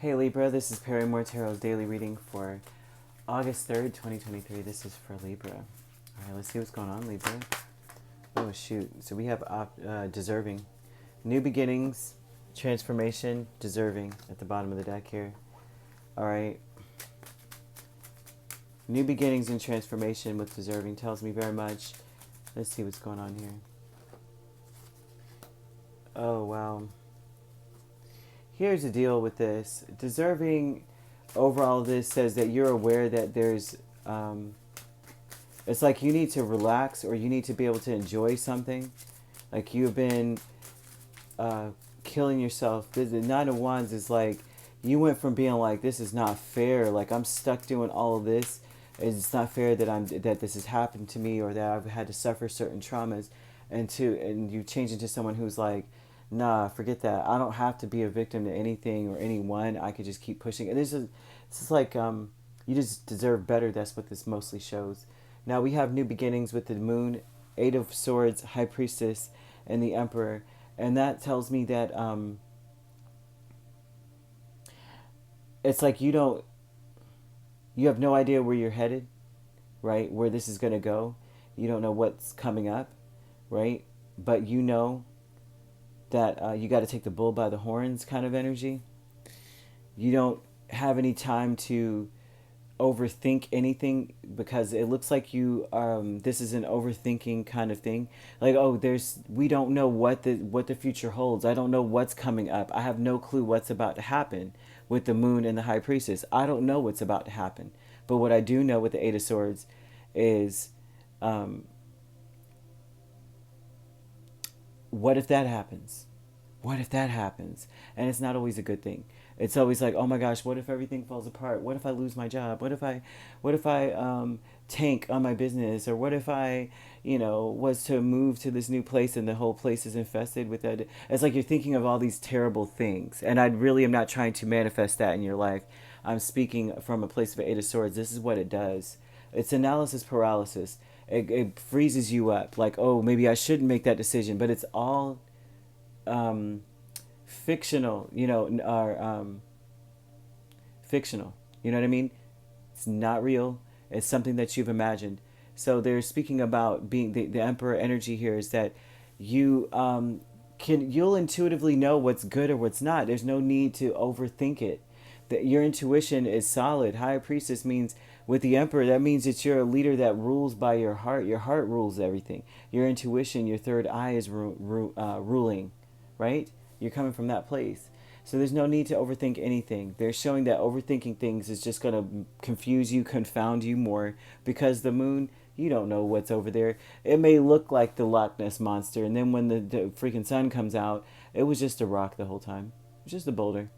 Hey Libra, this is Perrymore Tarot's daily reading for August 3rd, 2023. This is for Libra. Alright, let's see what's going on, Libra. Oh shoot. So we have deserving. New beginnings, transformation, deserving at the bottom of the deck here. Alright. New beginnings and transformation with deserving tells me very much. Let's see what's going on here. Oh wow. Here's the deal with this. Deserving overall this says that you're aware that there's it's like you need to relax or you need to be able to enjoy something. Like you've been killing yourself. The Nine of Wands is like you went from being like, this is not fair, like I'm stuck doing all of this, it's not fair that this has happened to me or that I've had to suffer certain traumas, and you change into someone who's like, nah, forget that. I don't have to be a victim to anything or anyone. I could just keep pushing. And this is like you just deserve better. That's what this mostly shows. Now we have new beginnings with the Moon, Eight of Swords, High Priestess, and the Emperor, and that tells me that it's like you have no idea where you're headed, right? Where this is gonna go. You don't know what's coming up, right? But you know that you got to take the bull by the horns kind of energy. You don't have any time to overthink anything because it looks like you this is an overthinking kind of thing. Like, oh, we don't know what the future holds. I don't know what's coming up. I have no clue what's about to happen with the Moon and the High Priestess. I don't know what's about to happen. But what I do know with the Eight of Swords is what if that happens? What if that happens? And it's not always a good thing. It's always like, oh my gosh, what if everything falls apart? What if I lose my job? What if I tank on my business? Or what if I, was to move to this new place and the whole place is infested with that? It's like you're thinking of all these terrible things. And I really am not trying to manifest that in your life. I'm speaking from a place of Eight of Swords. This is what it does. It's analysis paralysis. It freezes you up. Like, oh, maybe I shouldn't make that decision. But it's all fictional, or fictional. You know what I mean? It's not real. It's something that you've imagined. So they're speaking about being the Emperor energy here is that you you'll intuitively know what's good or what's not. There's no need to overthink it. That your intuition is solid. High Priestess means with the Emperor, that means that you're a leader that rules by your heart. Your heart rules everything. Your intuition, your third eye is ruling, right? You're coming from that place. So there's no need to overthink anything. They're showing that overthinking things is just going to confuse you, confound you more because the Moon, you don't know what's over there. It may look like the Loch Ness Monster, and then when the freaking sun comes out, it was just a rock the whole time. It was just a boulder,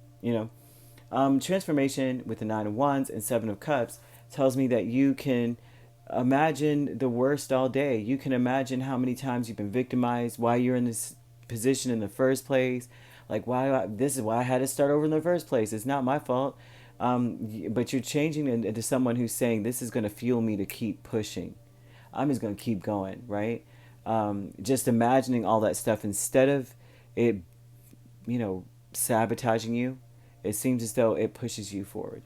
Transformation with the Nine of Wands and Seven of Cups tells me that you can imagine the worst all day. You can imagine how many times you've been victimized, why you're in this position in the first place, like this is why I had to start over in the first place. It's not my fault. But you're changing into someone who's saying this is going to fuel me to keep pushing. I'm just going to keep going, right? Just imagining all that stuff instead of it, sabotaging you. It seems as though it pushes you forward.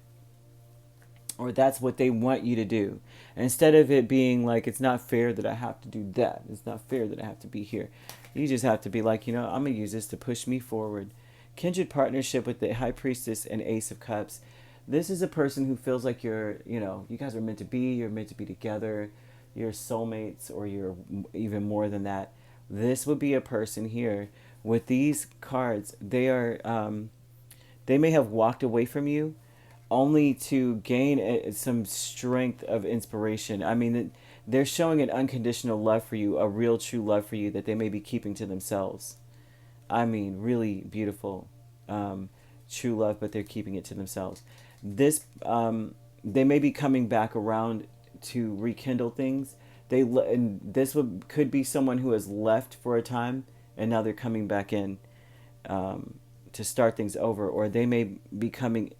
Or that's what they want you to do. And instead of it being like, it's not fair that I have to do that. It's not fair that I have to be here. You just have to be like, I'm going to use this to push me forward. Kindred partnership with the High Priestess and Ace of Cups. This is a person who feels like you're, you guys are meant to be. You're meant to be together. You're soulmates, or you're even more than that. This would be a person here. With these cards, they are, they may have walked away from you only to gain some strength of inspiration. I mean, they're showing an unconditional love for you, a real true love for you that they may be keeping to themselves. I mean, really beautiful, true love, but they're keeping it to themselves. This, they may be coming back around to rekindle things. And this could be someone who has left for a time and now they're coming back in to start things over, or they may be coming.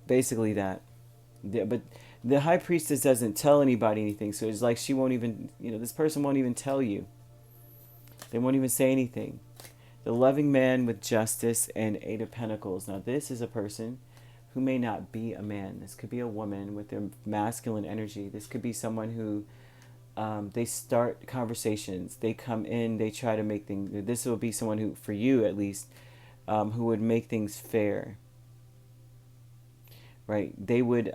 Basically that. But the High Priestess doesn't tell anybody anything, so it's like she won't even, this person won't even tell you. They won't even say anything. The loving man with justice and Eight of Pentacles. Now, this is a person who may not be a man. This could be a woman with their masculine energy. This could be someone who they start conversations. They come in. They try to make things. This will be someone who, for you at least, who would make things fair. Right? They would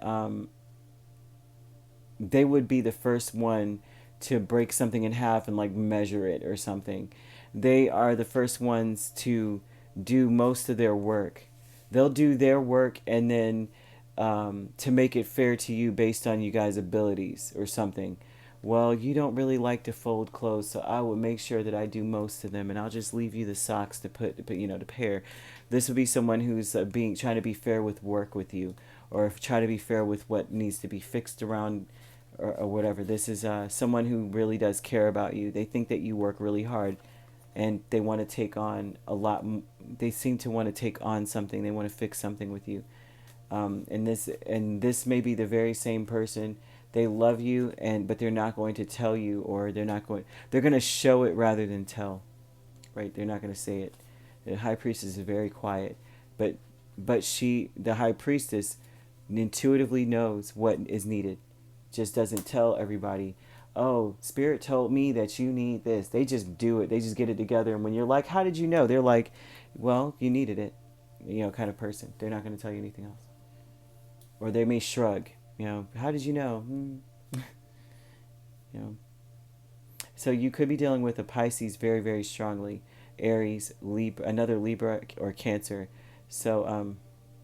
be the first one to break something in half and like measure it or something. They are the first ones to do most of their work. They'll do their work and then to make it fair to you based on you guys' abilities or something. Well, you don't really like to fold clothes, so I will make sure that I do most of them, and I'll just leave you the socks to to pair. This would be someone who's trying to be fair with work with you, or try to be fair with what needs to be fixed around, or whatever. This is someone who really does care about you. They think that you work really hard, and they want to take on a lot. They seem to want to take on something. They want to fix something with you. And this may be the very same person. They love you, but they're not going to tell you, or they're going to show it rather than tell, right? They're not going to say it. The high priestess is very quiet, but the high priestess intuitively knows what is needed. Just doesn't tell everybody, oh, spirit told me that you need this. They just do it. They just get it together. And when you're like, how did you know? They're like, well, you needed it, kind of person. They're not going to tell you anything else. Or they may shrug, how did you know? So you could be dealing with a Pisces very, very strongly. Aries, Libra, another Libra or Cancer. So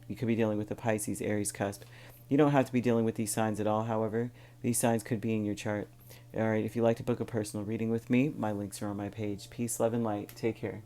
you could be dealing with a Pisces, Aries cusp. You don't have to be dealing with these signs at all, however. These signs could be in your chart. All right, if you'd like to book a personal reading with me, my links are on my page. Peace, love, and light. Take care.